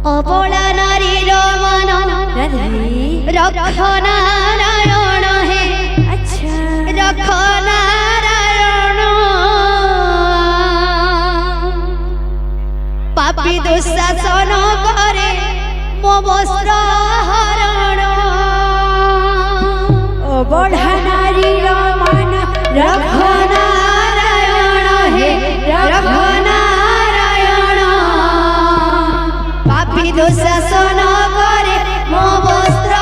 অবলা নারীর মন রক্ষ নারায়ণ হে আচ্ছা রক্ষ নারায়ণ পাপী দুঃশাসন করে মো বস্ত্র হরণ অবলা নারীর মন রক্ষ নারায়ণ হে রক্ষ নারায়ণ পাপী দুঃশাসন করে মো বস্ত্র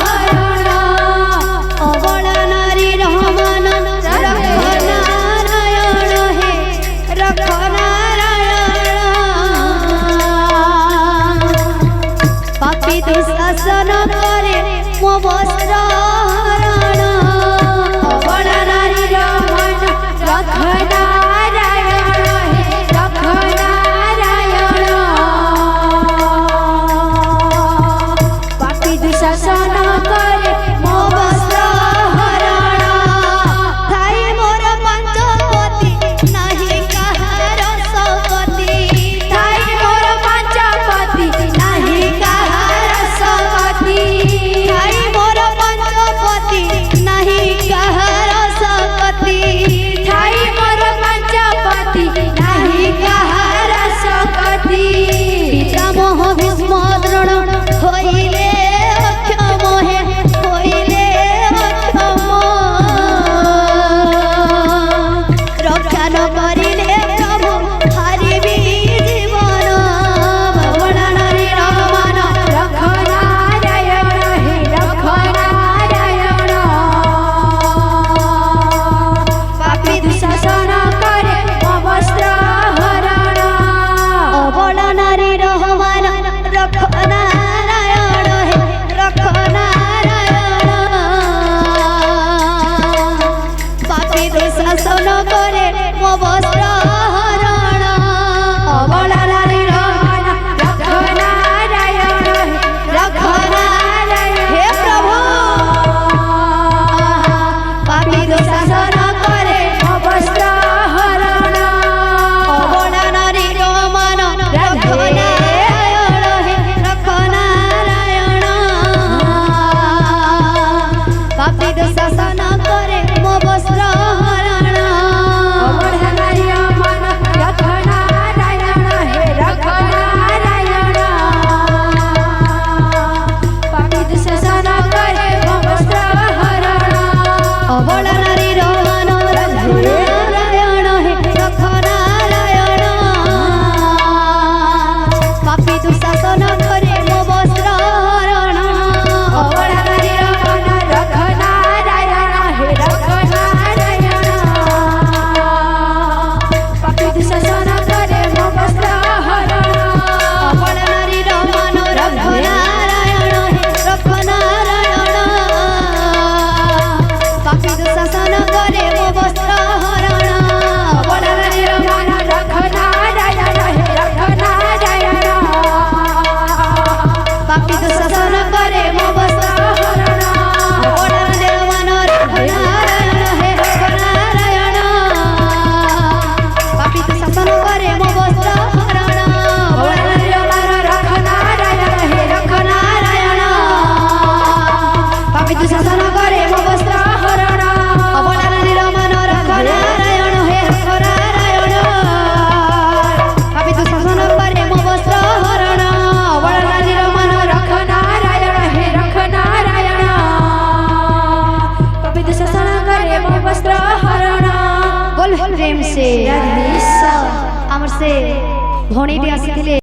হরণ অবলা নারীর মন রক্ষ নারায়ণ হে রক্ষ নারায়ণ পাপী দুঃশাসন করে মো বস্ত্র হরণ অবলা নারীর মন রক্ষ নারায়ণ হে রক্ষ নারায়ণ পাপী দুঃশাসন করে মো বস্ত্র হরণ ঠাই মোর পঞ্চপতি নাহি কাহার সপতি ঠাই মোর পঞ্চপতি নাহি কাহার সপতি ঠাই মোর পঞ্চপতি নাহি কাহার সপতি ঠাই মোর পঞ্চপতি নাহি কাহার সপতি পিতামহ ভীষ্ম দ্রোণ হইলে অক্ষম হে হইলে অক্ষম রক্ষা ন করিলে প্রভু হারিবি জীবন অবলা নারীর মন রক্ষ নারায়ণ হে রক্ষ নারায়ণ পাপী দুঃশাসন করে মো বস্ত্র হরণ অবলা নারীর মন রক্ষ নারায়ণ হে রক্ষ নারায়ণ পাপী দুঃশাসন করে মো বস্ত্র হরণ অবলা নারীর মন রক্ষ নারায়ণ হে রক্ষ নারায়ণ হে প্রভু পাপী দুঃশাসন করে মো বস্ত্র হরণ অবলা নারীর মন রক্ষ নারায়ণ হে রক্ষ নারায়ণ পাপী দুঃশাসন করে মো বস্ত্র হরণ অবলা নারীর মন রক্ষ নারায়ণ হে রক্ষ নারায়ণ পাপী দুঃশাসন করে মো বস্ত্র হরণ অবলা নারীর মন রক্ষ নারায়ণ হে রক্ষ নারায়ণ পাপী দুঃশাসন করে মো বস্ত্র হরণ অবলা নারীর মন রক্ষ নারায়ণ হে রক্ষ নারায়ণ পাপী দুঃশাসন করে মো বস্ত্র হরণ অবলা নারীর মন রক্ষ নারায়ণ হে রক্ষ নারায়ণ পাপী দুঃশাসন করে মো বস্ত্র হরণ অবলা নারীর মন রক্ষ নারায়ণ হে রক্ষ নারায়ণ পাপী দুঃশাসন করে মো বস্ত্র হরণ অবলা নারীর মন রক্ষ নারায়ণ হে রক্ষ নারায়ণ পাপী দুঃশাসন করে মো বস্ত্র হরণ অবলা নারীর মন রক্ষ নারায়ণ হে রক্ষ নারায়ণ পাপী দুঃশাসন করে মো বস্ত্র হরণ অবলা নারীর মন রক্ষ নারায়ণ হে রক্ষ নারায়ণ পাপী দুঃশাসন করে মো বস্ত্র হরণ অবলা নারীর মন রক্ষ নারায়ণ হে রক্ষ নারায়ণ পাপী দুঃশাসন করে মো বস্ত্র হরণ बोल प्रेम से আমার से ভଣীটি ଆସିଥିଲେ